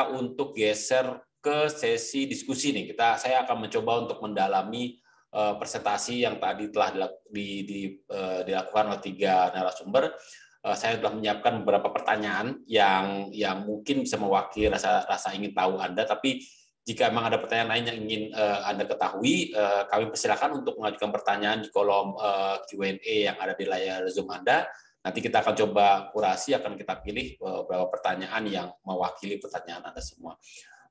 kita untuk geser ke sesi diskusi nih. Saya akan mencoba untuk mendalami presentasi yang tadi telah dilakukan oleh 3 narasumber. Saya sudah menyiapkan beberapa pertanyaan yang mungkin bisa mewakili rasa ingin tahu Anda, tapi jika memang ada pertanyaan lain yang ingin Anda ketahui, kami persilakan untuk mengajukan pertanyaan di kolom Q&A yang ada di layar Zoom Anda. Nanti kita akan coba kurasi, akan kita pilih beberapa pertanyaan yang mewakili pertanyaan Anda semua.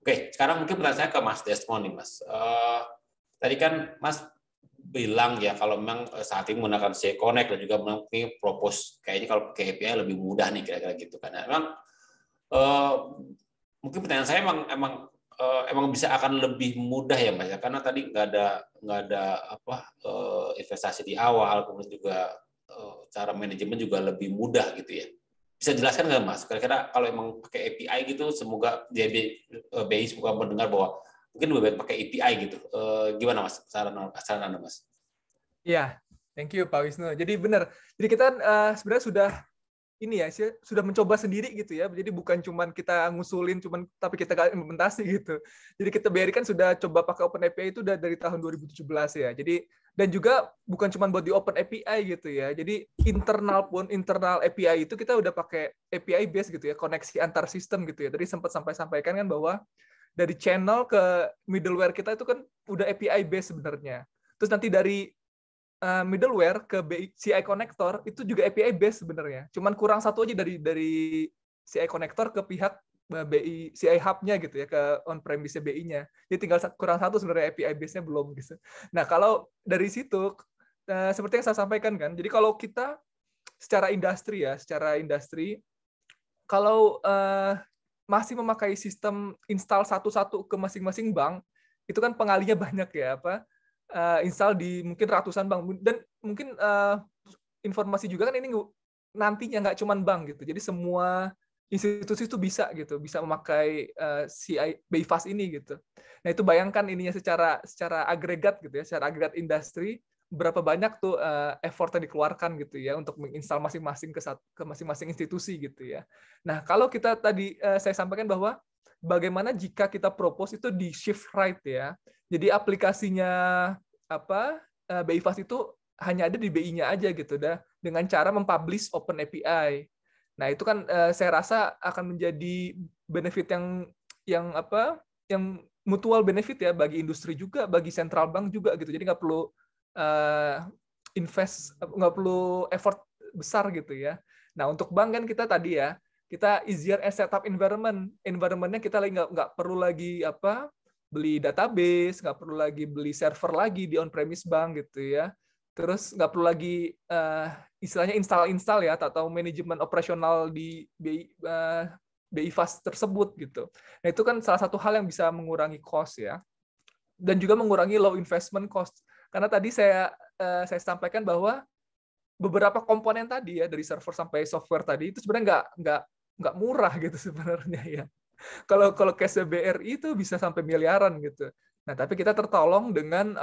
Oke, sekarang mungkin pertanyaan saya ke Mas Desmond nih, Mas. Tadi kan Mas bilang ya kalau memang saat ini menggunakan CI Connect dan juga mungkin propose kayaknya kalau pakai API lebih mudah nih kira-kira gitu kan. Memang mungkin pertanyaan saya emang bisa akan lebih mudah ya Mas ya, karena tadi nggak ada investasi di awal, kemudian juga cara manajemen juga lebih mudah gitu ya. Bisa jelaskan nggak Mas? Kira-kira kalau emang pakai API gitu, semoga BI semoga mendengar bahwa mungkin lebih baik pakai API gitu. Gimana Mas? Saran Anda Mas? Iya, thank you Pak Wisnu. Jadi benar. Jadi kita sebenarnya sudah mencoba sendiri gitu ya. Jadi bukan cuman kita ngusulin tapi kita nggak implementasi gitu. Jadi kita BRI kan sudah coba pakai Open API itu dari tahun 2017 ya. Jadi dan juga bukan cuma buat di Open API gitu ya. Jadi internal API itu kita udah pakai API base gitu ya, koneksi antar sistem gitu ya. Tadi sempat sampaikan kan bahwa dari channel ke middleware kita itu kan udah API base sebenarnya. Terus nanti dari middleware ke CI connector itu juga API base sebenarnya. Cuman kurang satu aja dari CI connector ke pihak BI CI hub-nya gitu ya, ke on-premise BI-nya. Jadi tinggal kurang satu sebenarnya API base-nya belum gitu. Nah, kalau dari situ seperti yang saya sampaikan kan. Jadi kalau kita secara industri kalau masih memakai sistem install satu-satu ke masing-masing bank, itu kan pengalinya banyak ya, install di mungkin ratusan bank, dan mungkin informasi juga kan ini nantinya nggak cuma bank gitu, jadi semua institusi itu bisa memakai CI BI Fast ini gitu. Nah itu bayangkan ininya secara agregat gitu ya, secara agregat industri, berapa banyak tuh effort yang dikeluarkan gitu ya untuk menginstal masing-masing ke masing-masing institusi gitu ya. Nah kalau kita tadi saya sampaikan bahwa bagaimana jika kita propose itu di shift right ya. Jadi aplikasinya BI Fast itu hanya ada di BI-nya aja gitu dah, dengan cara mempublish Open API. Nah, itu kan saya rasa akan menjadi benefit yang mutual benefit ya bagi industri juga, bagi central bank juga gitu. Jadi nggak perlu nggak perlu effort besar gitu ya. Nah, untuk bank kan kita easier as setup environment-nya kita nggak perlu lagi beli database, nggak perlu lagi beli server lagi di on-premise bank gitu ya. Terus nggak perlu lagi istilahnya install ya, atau manajemen operasional di BI Fast tersebut gitu. Nah itu kan salah satu hal yang bisa mengurangi cost ya, dan juga mengurangi low investment cost. Karena tadi saya sampaikan bahwa beberapa komponen tadi ya, dari server sampai software tadi itu sebenarnya nggak murah gitu sebenarnya ya. Kalau case BRI itu bisa sampai miliaran gitu. Nah, tapi kita tertolong dengan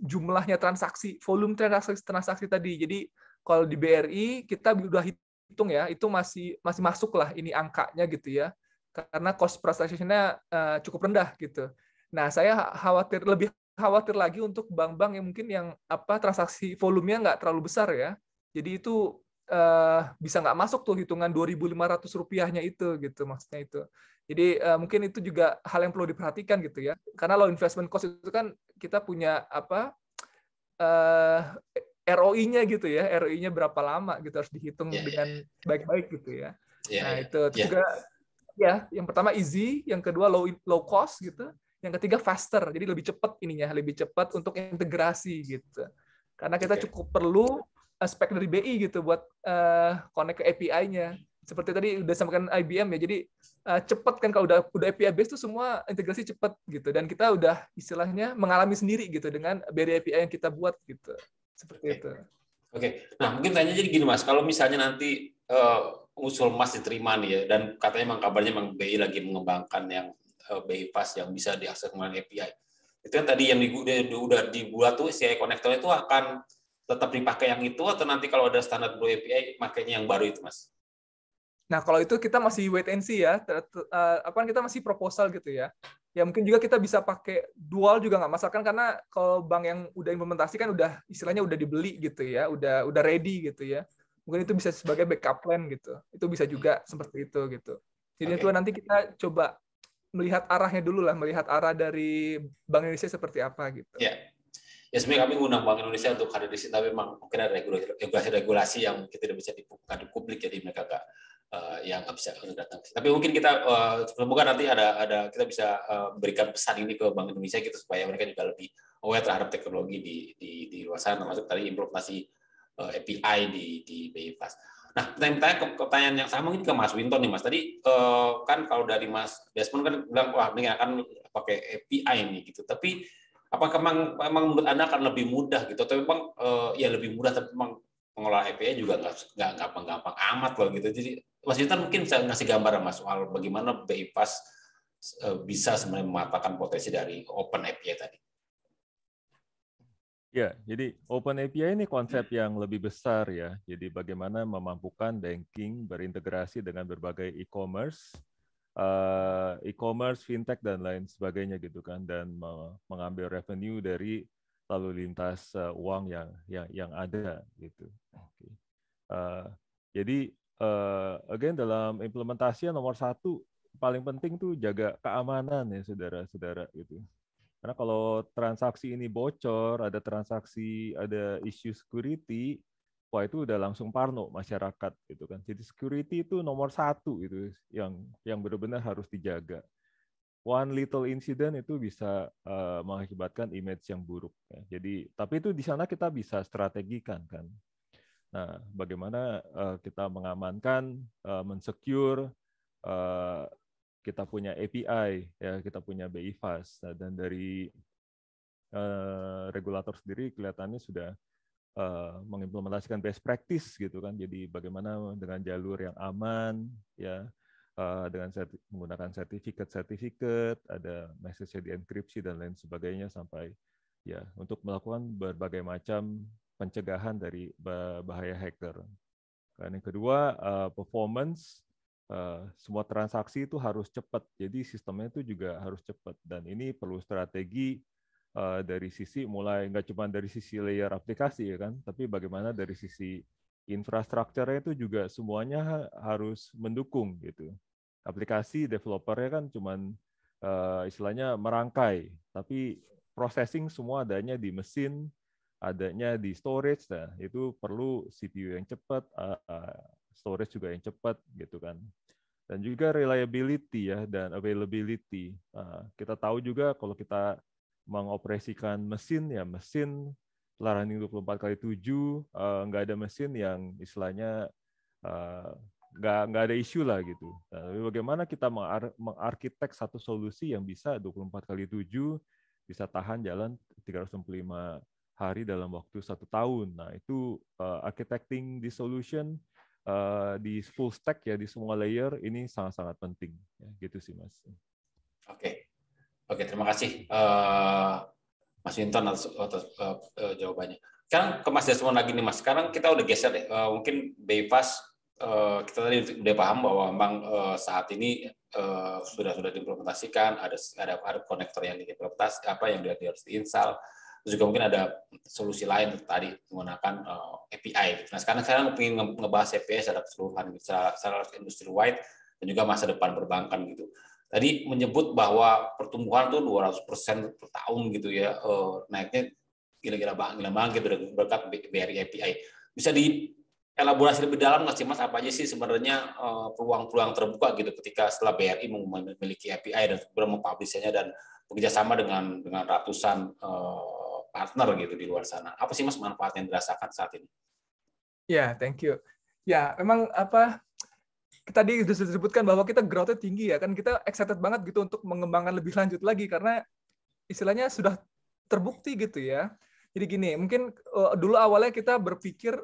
jumlahnya transaksi, volume transaksi tadi. Jadi kalau di BRI kita udah hitung ya, itu masih masuk lah ini angkanya gitu ya. Karena cost per transaction-nya cukup rendah gitu. Nah, saya lebih khawatir lagi untuk bank-bank yang mungkin transaksi volumenya nggak terlalu besar ya. Jadi itu bisa nggak masuk tuh hitungan Rp2.500-nya itu gitu, maksudnya itu. Jadi mungkin itu juga hal yang perlu diperhatikan gitu ya. Karena low investment cost itu kan kita punya ROI-nya gitu ya, ROI-nya berapa lama gitu harus dihitung dengan baik-baik gitu ya. Nah itu juga ya, yang pertama easy, yang kedua low cost gitu, yang ketiga faster, jadi lebih cepat untuk integrasi gitu. Karena kita cukup perlu spek dari BI gitu buat connect ke API-nya. Seperti tadi udah sampaikan IBM ya, jadi cepat kan kalau udah API base itu semua integrasi cepat gitu, dan kita udah istilahnya mengalami sendiri gitu dengan BI API yang kita buat gitu, seperti itu. Oke, nah mungkin tanya jadi gini Mas, kalau misalnya nanti usul Mas diterima nih ya, dan katanya memang kabarnya memang BI lagi mengembangkan yang BI Fast yang bisa diakses melalui API, itu kan tadi yang udah dibuat tuh CI connector itu akan tetap dipakai yang itu, atau nanti kalau ada standar Blue API makanya yang baru itu Mas? Nah, kalau itu kita masih wait and see ya. Kita masih proposal gitu ya. Ya mungkin juga kita bisa pakai dual juga nggak masalah kan, karena kalau bank yang udah implementasi kan udah istilahnya udah dibeli gitu ya, udah ready gitu ya. Mungkin itu bisa sebagai backup plan gitu. Itu bisa juga seperti itu gitu. Jadi itu Oke. nanti kita coba melihat arahnya dulu lah, melihat arah dari Bank Indonesia seperti apa gitu. Ya. Ya sebenarnya kami mengundang Bank Indonesia untuk hadir di sini, tapi memang mungkin ada regulasi yang mungkin tidak bisa dibuka di publik, jadi mereka yang nggak bisa datang. Tapi mungkin kita semoga nanti ada kita bisa berikan pesan ini ke Bank Indonesia gitu supaya mereka juga lebih aware terhadap teknologi di luar sana, termasuk tadi implementasi API di BI Fast. Nah, pertanyaan yang sama mungkin ke Mas Winton nih, Mas. Tadi kan kalau dari Mas Desmond kan bilang wah ini akan pakai API nih gitu, tapi apakah memang menurut Anda akan lebih mudah gitu, atau memang ya lebih mudah, tapi memang pengelola API juga nggak gampang-gampang amat loh gitu. Jadi Mas Yutan mungkin bisa ngasih gambaran Mas soal bagaimana BI Fast bisa sebenarnya memanfaatkan potensi dari Open API tadi. Ya, jadi Open API ini konsep yang lebih besar ya. Jadi bagaimana memampukan banking berintegrasi dengan berbagai e-commerce, fintech dan lain sebagainya gitu kan, dan mengambil revenue dari lalu lintas uang yang ada gitu. Okay. Jadi again dalam implementasi nomor satu paling penting tuh jaga keamanan ya saudara-saudara gitu. Karena kalau transaksi ini bocor, ada isu security, wah itu udah langsung parno masyarakat gitu kan. Jadi security itu nomor satu itu yang benar-benar harus dijaga. One little incident itu bisa mengakibatkan image yang buruk. Ya. Jadi tapi itu di sana kita bisa strategikan kan. Nah, bagaimana kita mengamankan, mensecure, kita punya API, ya kita punya BI Fast, dan dari regulator sendiri kelihatannya sudah mengimplementasikan best practice gitu kan. Jadi bagaimana dengan jalur yang aman, ya dengan menggunakan sertifikat, ada message dienkripsi dan lain sebagainya sampai ya untuk melakukan berbagai macam pencegahan dari bahaya hacker. Dan yang kedua performance. Semua transaksi itu harus cepat, jadi sistemnya itu juga harus cepat, dan ini perlu strategi dari sisi mulai nggak cuma dari sisi layer aplikasi ya kan, tapi bagaimana dari sisi infrastrukturnya itu juga semuanya harus mendukung gitu. Aplikasi developernya kan cuma istilahnya merangkai, tapi processing semua adanya di mesin, adanya di storage, nah itu perlu CPU yang cepat, storage juga yang cepat gitu kan. Dan juga reliability ya dan availability. Kita tahu juga kalau kita mengoperasikan mesin ya mesin running 24/7, nggak ada mesin yang istilahnya nggak ada isu lah gitu. Tapi bagaimana kita mengarsitek satu solusi yang bisa 24/7 bisa tahan jalan 365 hari dalam waktu 1 tahun. Nah itu architecting the solution di full stack ya di semua layer ini sangat-sangat penting ya, gitu sih Mas. Oke, terima kasih Mas Winton atas jawabannya. Sekarang ke Mas Desmond lagi nih Mas. Sekarang kita udah geser deh. Mungkin BI Fast kita tadi udah paham bahwa memang saat ini sudah diimplementasikan, ada konektor yang diimplementasi, yang harus diinstal. Terus juga mungkin ada solusi lain tadi menggunakan API. Nah sekarang saya ingin ngebahas API secara keseluruhan, secara industri wide dan juga masa depan perbankan gitu. Tadi menyebut bahwa pertumbuhan tuh 200% per tahun gitu ya, naiknya gila banget gitu berkat BRI API. Bisa dielaborasi lebih dalam nggak sih Mas, apa aja sih sebenarnya peluang-peluang terbuka gitu ketika setelah BRI memiliki API dan mempublishnya dan bekerjasama dengan ratusan partner gitu di luar sana. Apa sih Mas manfaat yang dirasakan saat ini? Ya, thank you. Ya, memang tadi sudah disebutkan bahwa kita growth-nya tinggi ya, kan kita excited banget gitu untuk mengembangkan lebih lanjut lagi karena istilahnya sudah terbukti gitu ya. Jadi gini, mungkin dulu awalnya kita berpikir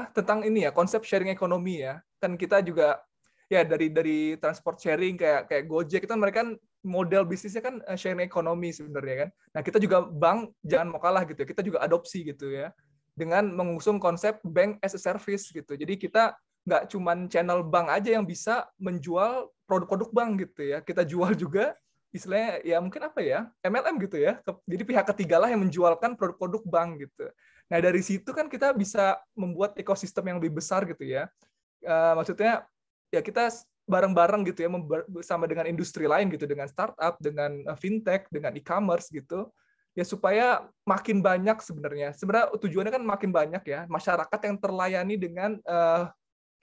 tentang ini ya, konsep sharing ekonomi ya. Kan kita juga ya dari transport sharing kayak Gojek itu kan mereka kan model bisnisnya kan sharing ekonomi sebenarnya kan. Nah, kita juga bank jangan mau kalah gitu ya. Kita juga adopsi gitu ya dengan mengusung konsep bank as a service gitu. Jadi kita nggak cuman channel bank aja yang bisa menjual produk-produk bank gitu ya. Kita jual juga istilahnya ya mungkin apa ya, MLM gitu ya. Jadi pihak ketiga lah yang menjualkan produk-produk bank gitu. Nah dari situ kan kita bisa membuat ekosistem yang lebih besar gitu ya. Maksudnya ya kita bareng-bareng gitu ya bersama dengan industri lain gitu, dengan startup, dengan fintech, dengan e-commerce gitu. Ya supaya makin banyak sebenarnya. Sebenarnya tujuannya kan makin banyak ya masyarakat yang terlayani dengan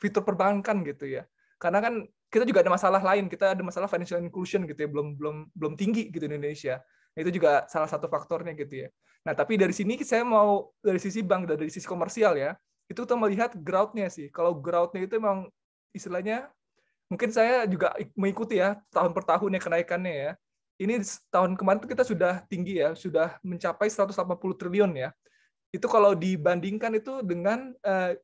fitur perbankan gitu ya. Karena kan kita juga ada masalah lain, kita ada masalah financial inclusion gitu ya, belum tinggi gitu di Indonesia. Nah, itu juga salah satu faktornya gitu ya. Nah, tapi dari sini saya mau dari sisi bank dan dari sisi komersial ya, itu kita melihat growth-nya sih. Kalau growth-nya itu memang istilahnya mungkin saya juga mengikuti ya tahun per tahun ya kenaikannya ya. Ini tahun kemarin itu kita sudah tinggi ya, sudah mencapai 180 triliun ya. Itu kalau dibandingkan itu dengan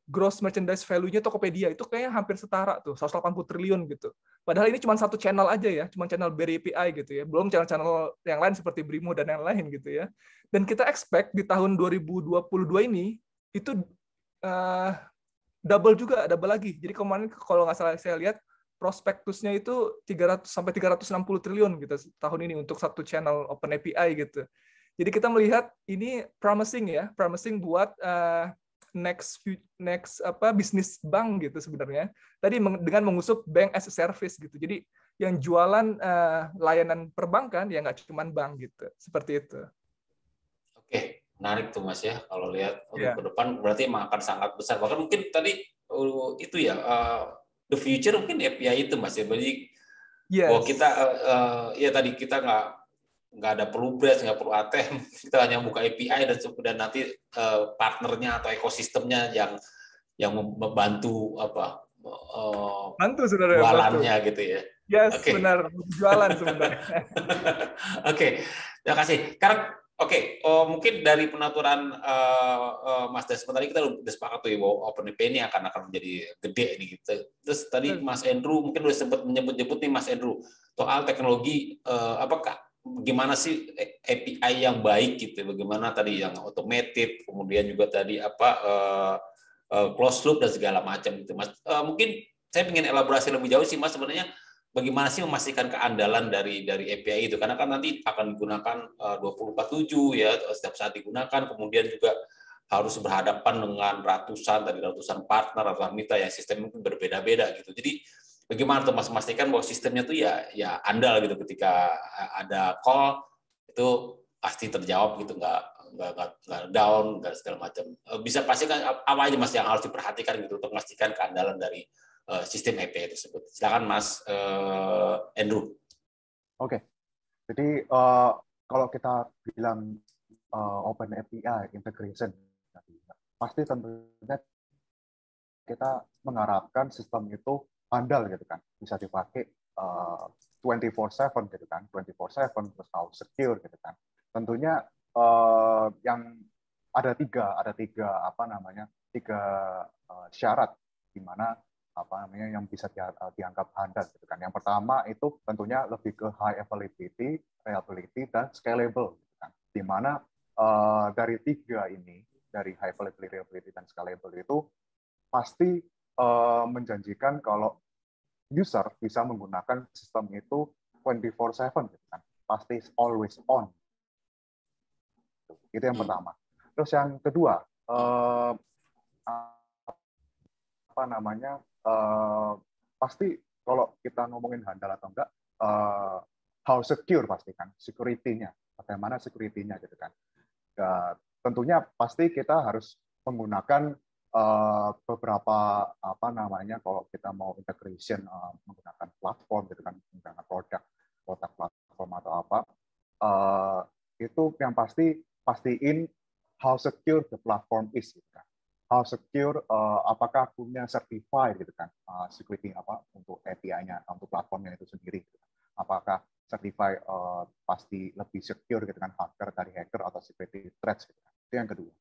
gross merchandise value-nya Tokopedia itu kayaknya hampir setara tuh, 180 triliun gitu. Padahal ini cuma satu channel aja ya, cuma channel BRI API gitu ya. Belum channel-channel yang lain seperti Brimo dan yang lain gitu ya. Dan kita expect di tahun 2022 ini itu double lagi. Jadi kemarin kalau nggak salah saya lihat prospektusnya itu 300 sampai 360 triliun gitu tahun ini untuk satu channel Open API gitu. Jadi kita melihat ini promising buat next bisnis bank gitu sebenarnya. Tadi dengan mengusup bank as a service gitu. Jadi yang jualan layanan perbankan ya nggak cuma bank gitu. Seperti itu. Oke, menarik tuh Mas ya. Kalau lihat Yeah. ke depan berarti akan sangat besar. Bahkan mungkin tadi itu ya the future mungkin API itu Mas ya. Jadi bahwa kita ya tadi kita nggak ada perlu branch, nggak perlu ATM, kita hanya buka API dan nanti partnernya atau ekosistemnya yang membantu bantu saudara, jualannya bantu. gitu ya. Yes, Okay. benar. Jualan sebenarnya. Oke, terima kasih. Sekarang mungkin dari penaturan Mas Desmond tadi kita udah sepakat tuh ya bahwa OpenAPI ini akan menjadi gede nih gitu. Terus tadi Mas Andrew mungkin udah sempat menyebut nih Mas Andrew soal teknologi apakah gimana sih API yang baik gitu, bagaimana tadi yang automated, kemudian juga tadi closed loop dan segala macam gitu Mas. Mungkin saya ingin elaborasi lebih jauh sih Mas sebenarnya bagaimana sih memastikan keandalan dari API itu, karena kan nanti akan digunakan 24/7 ya setiap saat digunakan, kemudian juga harus berhadapan dengan ratusan partner atau mitra yang sistem itu berbeda-beda gitu. Jadi bagaimana tuh Mas memastikan bahwa sistemnya tuh ya andal gitu ketika ada call itu pasti terjawab gitu, nggak down dan segala macam. Bisa pastikan apa aja Mas yang harus diperhatikan gitu untuk memastikan keandalan dari sistem API tersebut. Silakan Mas Andrew. Oke. Jadi kalau kita bilang Open API integration, pasti tentunya kita mengharapkan sistem itu andal gitu kan, bisa dipakai 24/7 gitu kan, 24/7 terus how secure gitu kan. Tentunya yang ada tiga syarat di mana yang bisa dianggap handal gitu kan. Yang pertama itu tentunya lebih ke high availability, reliability dan scalable gitu kan. Di mana dari tiga ini, dari high availability, reliability dan scalable itu pasti menjanjikan kalau user bisa menggunakan sistem itu 24/7 gitu kan. Pasti always on. Itu yang pertama. Terus yang kedua, pasti kalau kita ngomongin handal atau enggak, how secure pasti kan, security-nya, bagaimana security-nya gitu kan. Tentunya pasti kita harus menggunakan beberapa kalau kita mau integration menggunakan platform gitu kan, menggunakan produk platform atau apa, itu yang pastiin how secure the platform is gitu kan. How secure, apakah punya certified gitu kan, security untuk API-nya, untuk platformnya itu sendiri. Gitu. Apakah certified pasti lebih secure gitu kan, dari hacker atau security threats gitu kan. Itu yang kedua.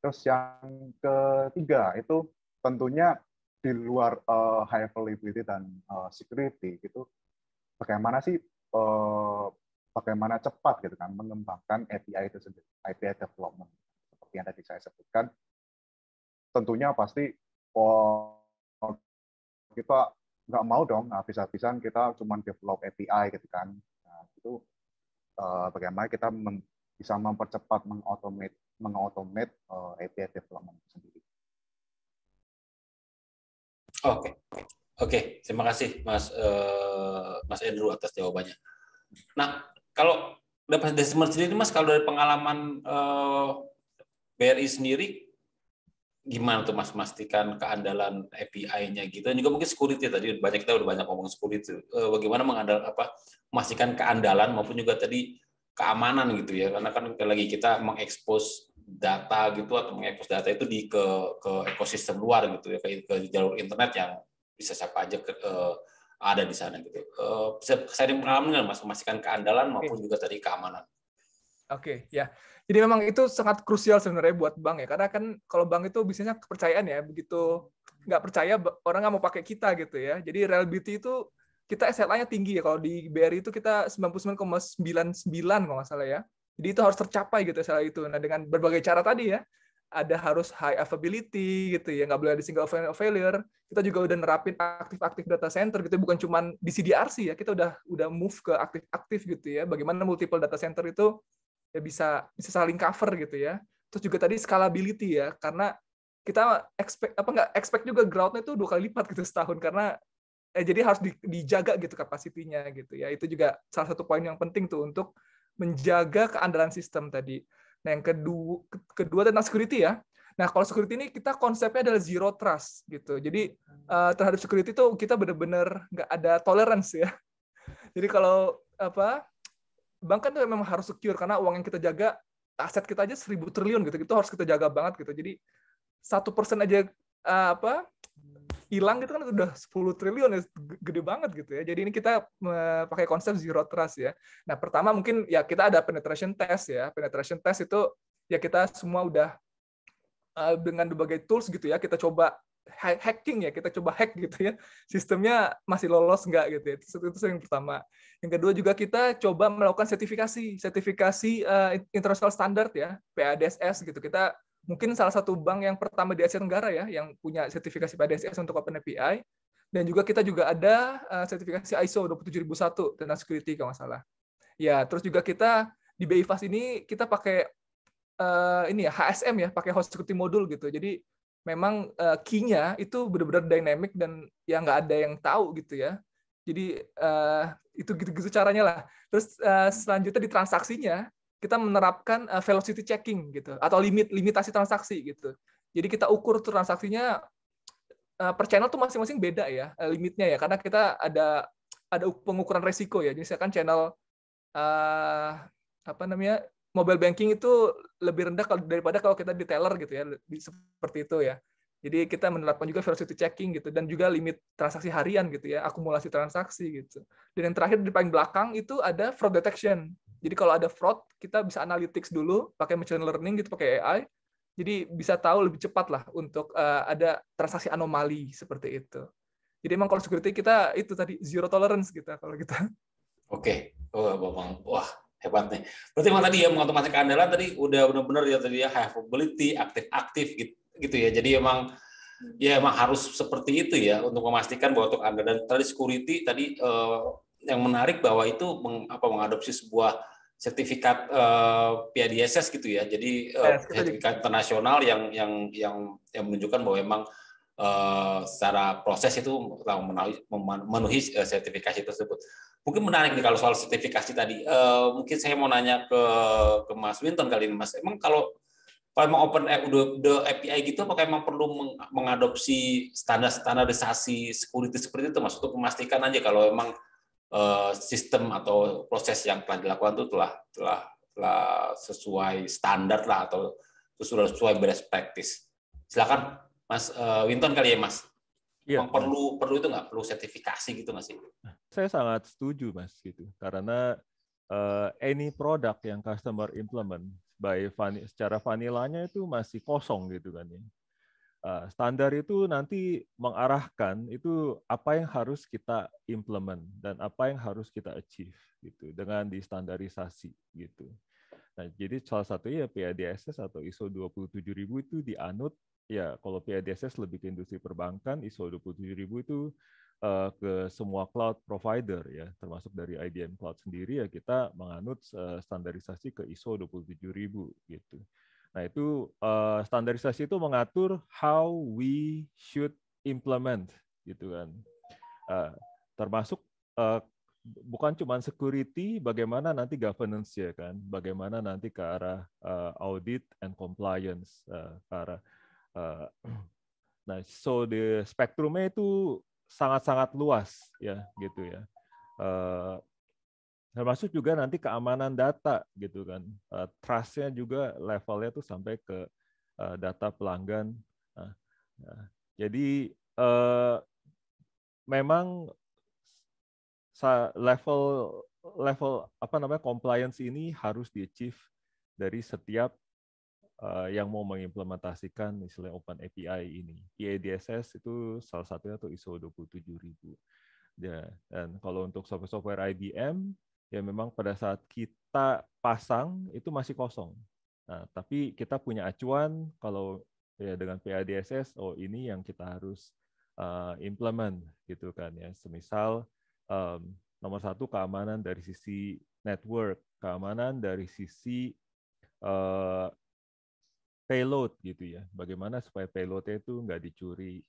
Terus yang ketiga itu tentunya di luar high availability dan security itu bagaimana cepat gitu kan mengembangkan API itu sendiri, API development seperti yang tadi saya sebutkan. Tentunya pasti kita nggak mau dong habis-habisan kita cuma develop API gitu kan. Nah, itu bagaimana kita bisa mempercepat mengautomate API development sendiri. Oke, terima kasih Mas Andrew atas jawabannya. Nah, kalau dapat assessment sendiri Mas, kalau dari pengalaman BRI sendiri gimana tuh Mas memastikan keandalan API-nya gitu, dan juga mungkin security tadi kita udah banyak ngomong security, bagaimana memastikan keandalan maupun juga tadi keamanan gitu ya, karena kan lagi kita mengekspos data gitu atau mengekspos data itu ke ekosistem luar gitu ya, ke jalur internet yang bisa siapa aja ada di sana gitu. Saya pengalaman nggak Mas memastikan keandalan maupun juga tadi keamanan? Oke, ya. Jadi memang itu sangat krusial sebenarnya buat bank ya, karena kan kalau bank itu bisnisnya kepercayaan ya, begitu nggak percaya orang nggak mau pakai kita gitu ya. Jadi reliability itu kita SLA-nya tinggi ya, kalau di BRI itu kita 99,99 kalau nggak salah ya. Jadi itu harus tercapai gitu SLA itu. Nah dengan berbagai cara tadi ya, ada harus high availability gitu ya, nggak boleh ada single failure. Kita juga udah nerapin aktif-aktif data center gitu, bukan cuma di CDRC ya, kita udah move ke aktif-aktif gitu ya. Bagaimana multiple data center itu ya bisa saling cover gitu ya. Terus juga tadi scalability ya, karena kita expect juga growth-nya itu 2 kali lipat gitu setahun, karena jadi harus dijaga gitu kapasitinya gitu ya. Itu juga salah satu poin yang penting tuh untuk menjaga keandalan sistem tadi. Nah, yang kedua tentang security ya. Nah, kalau security ini kita konsepnya adalah zero trust gitu. Jadi terhadap security itu kita benar-benar nggak ada tolerance ya. Jadi kalau bank kan memang harus secure, karena uang yang kita jaga, aset kita aja 1.000 triliun gitu, itu harus kita jaga banget gitu. Jadi 1% aja hilang gitu kan udah 10 triliun ya, gede banget gitu ya. Jadi ini kita pakai konsep zero trust ya. Nah pertama mungkin ya kita ada penetration test ya. Penetration test itu ya kita semua udah dengan berbagai tools gitu ya, kita coba hacking ya, kita coba hack gitu ya, sistemnya masih lolos nggak gitu ya, itu yang pertama. Yang kedua juga kita coba melakukan sertifikasi international standard ya, PADSS gitu. Kita mungkin salah satu bank yang pertama di Asia Tenggara ya, yang punya sertifikasi PADSS untuk Open API, dan juga kita juga ada sertifikasi ISO 27001 tentang security kalau nggak salah. Ya, terus juga kita di BI Fast ini kita pakai ini ya HSM ya, pakai host security module gitu. Jadi memang key-nya itu benar-benar dynamic dan ya nggak ada yang tahu gitu ya. Jadi itu gitu-gitu caranya lah. Terus selanjutnya di transaksinya kita menerapkan velocity checking gitu atau limitasi transaksi gitu. Jadi kita ukur transaksinya per channel tuh masing-masing beda ya limitnya ya, karena kita ada pengukuran resiko ya. Jadi misalkan channel mobile banking itu lebih rendah daripada kalau kita di teller gitu ya, seperti itu ya. Jadi kita menerapkan juga velocity checking gitu, dan juga limit transaksi harian gitu ya, akumulasi transaksi gitu. Dan yang terakhir di paling belakang itu ada fraud detection. Jadi kalau ada fraud, kita bisa analytics dulu pakai machine learning gitu, pakai AI. Jadi bisa tahu lebih cepat lah untuk ada transaksi anomali seperti itu. Jadi emang kalau security kita itu tadi zero tolerance kita kalau kita. Oke, wah hebat nih. Berarti memang tadi ya mengotomasi keandalan tadi udah benar-benar ya tadi ya high availability, aktif gitu ya. Jadi emang harus seperti itu ya untuk memastikan bahwa untuk Anda, dan tadi security tadi yang menarik bahwa itu mengadopsi sebuah sertifikat PADSS gitu ya. Jadi sertifikat internasional yang menunjukkan bahwa memang secara proses itu memenuhi sertifikasi tersebut. Mungkin menarik nih kalau soal sertifikasi tadi. Mungkin saya mau nanya ke Mas Winton kali ini, Mas. Emang kalau emang open API gitu, apakah emang perlu mengadopsi standarisasi security seperti itu, Mas, untuk memastikan aja kalau emang sistem atau proses yang telah dilakukan itu telah sesuai standar lah atau sesuai best practice. Silakan Mas Winton kali ya, Mas. Ya, perlu itu nggak, perlu sertifikasi gitu nggak sih? Saya sangat setuju Mas gitu, karena any product yang customer implement secara vanillanya itu masih kosong gitu kan ya. Standar itu nanti mengarahkan itu apa yang harus kita implement dan apa yang harus kita achieve gitu dengan distandarisasi gitu. Nah, jadi salah satunya PADSS atau ISO 27000 itu dianut ya kalau PADSS lebih ke industri perbankan, ISO 27000 itu ke semua cloud provider ya, termasuk dari IBM Cloud sendiri ya kita menganut standarisasi ke ISO 27000 gitu. Nah itu standarisasi itu mengatur how we should implement gitu kan, termasuk bukan cuma security, bagaimana nanti governance ya kan, bagaimana nanti ke arah audit and compliance, ke arah nah so the spektrumnya itu sangat-sangat luas ya gitu ya, termasuk juga nanti keamanan data gitu kan, trust-nya juga levelnya tuh sampai ke data pelanggan. Jadi memang level apa namanya compliance ini harus di-achieve dari setiap yang mau mengimplementasikan misalnya Open API ini. PADSS itu salah satunya tuh ISO 27000. Ya, dan kalau untuk software IBM ya memang pada saat kita pasang itu masih kosong. Nah, tapi kita punya acuan kalau ya dengan PADSS, oh ini yang kita harus implement gitu kan ya. Semisal nomor satu keamanan dari sisi network, keamanan dari sisi payload gitu ya. Bagaimana supaya payloadnya itu nggak dicuri.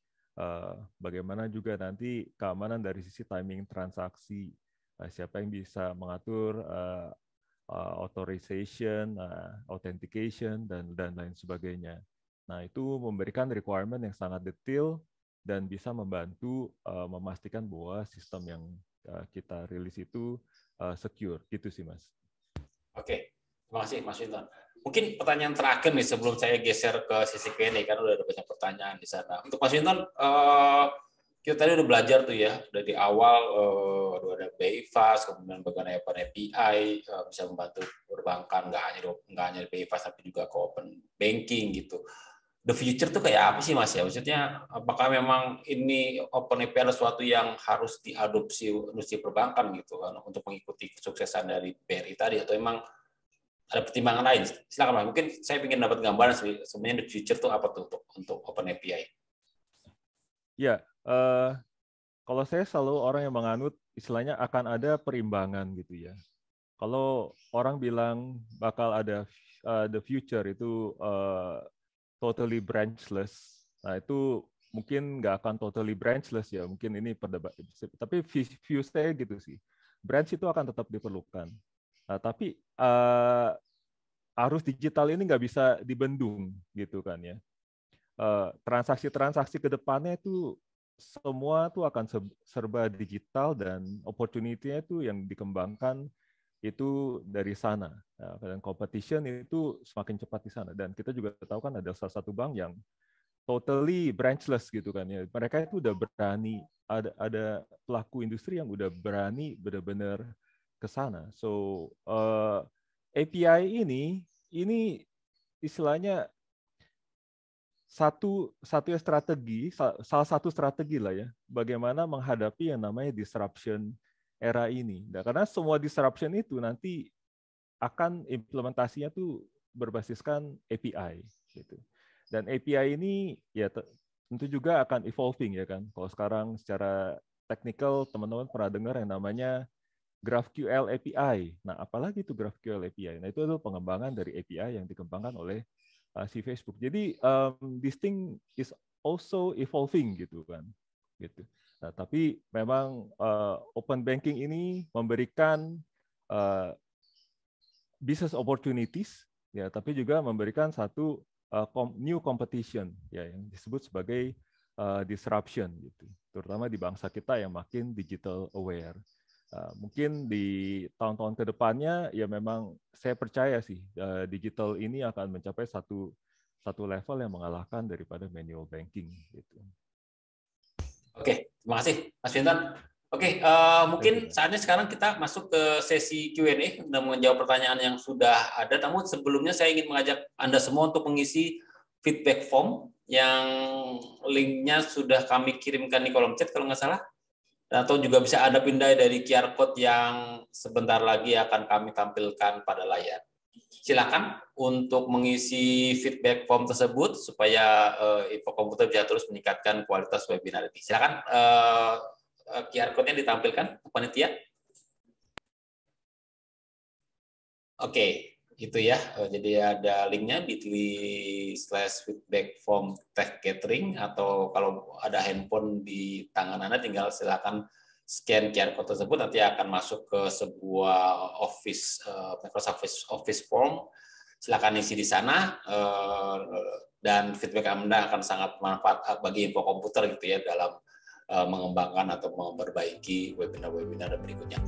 Bagaimana juga nanti keamanan dari sisi timing transaksi. Siapa yang bisa mengatur authorization, authentication, dan lain sebagainya. Nah, itu memberikan requirement yang sangat detail dan bisa membantu memastikan bahwa sistem yang kita rilis itu secure. Gitu sih, Mas. Oke, terima kasih Mas Winton. Mungkin pertanyaan terakhir nih sebelum saya geser ke sisi Q&A, kan udah ada banyak pertanyaan di sana. Untuk Mas Winton, kita tadi udah belajar tuh ya dari awal, ada BI-FAST, kemudian bagaimana Open API bisa membantu perbankan, nggak hanya BI-FAST tapi juga ke Open Banking gitu. The future tuh kayak apa sih Mas ya? Maksudnya apakah memang ini Open API adalah sesuatu yang harus diadopsi industri perbankan gitu kan untuk mengikuti kesuksesan dari BRI tadi, atau memang ada pertimbangan lain? Silakan Mas. Mungkin saya ingin dapat gambaran sebenarnya the future tuh apa tuh untuk Open API. Ya, kalau saya selalu orang yang menganut istilahnya akan ada perimbangan gitu ya. Kalau orang bilang bakal ada the future itu totally branchless, nah itu mungkin nggak akan totally branchless ya. Mungkin ini perdebatan. Tapi view saya gitu sih. Branch itu akan tetap diperlukan. Nah, tapi arus digital ini nggak bisa dibendung gitu kan ya. Transaksi-transaksi ke depannya itu semua tuh akan serba digital dan opportunity-nya itu yang dikembangkan itu dari sana. Nah, dan competition itu semakin cepat di sana. Dan kita juga tahu kan ada salah satu bank yang totally branchless gitu kan ya. Mereka itu udah berani, ada pelaku industri yang udah berani benar-benar ke sana. So API ini istilahnya salah satu strategi lah ya, bagaimana menghadapi yang namanya disruption era ini. Nah, karena semua disruption itu nanti akan implementasinya tuh berbasiskan API gitu. Dan API ini ya tentu juga akan evolving ya kan. Kalau sekarang secara teknikal teman-teman pernah dengar yang namanya GraphQL API. Nah, apalagi itu GraphQL API? Nah, itu adalah pengembangan dari API yang dikembangkan oleh si Facebook. Jadi this thing is also evolving gitu kan. Gitu. Nah, tapi memang open banking ini memberikan business opportunities ya, tapi juga memberikan satu new competition ya yang disebut sebagai disruption gitu. Terutama di bangsa kita yang makin digital aware. Mungkin di tahun-tahun ke depannya ya memang saya percaya sih digital ini akan mencapai satu level yang mengalahkan daripada manual banking gitu. Oke, terima kasih Mas Winton. Oke, mungkin saatnya sekarang kita masuk ke sesi Q&A dan menjawab pertanyaan yang sudah ada. Namun sebelumnya saya ingin mengajak Anda semua untuk mengisi feedback form yang linknya sudah kami kirimkan di kolom chat kalau nggak salah. Atau juga bisa Anda pindah dari QR code yang sebentar lagi akan kami tampilkan pada layar. Silakan untuk mengisi feedback form tersebut supaya Info Komputer bisa terus meningkatkan kualitas webinar ini. Silakan QR code-nya ditampilkan, panitia. Oke, itu ya. Jadi ada linknya bit.ly/feedback form tech catering, atau kalau ada handphone di tangan Anda tinggal silakan scan QR code tersebut, nanti akan masuk ke sebuah Microsoft Office form. Silakan isi di sana, dan feedback Anda akan sangat bermanfaat bagi Info Komputer gitu ya dalam mengembangkan atau memperbaiki webinar-webinar berikutnya.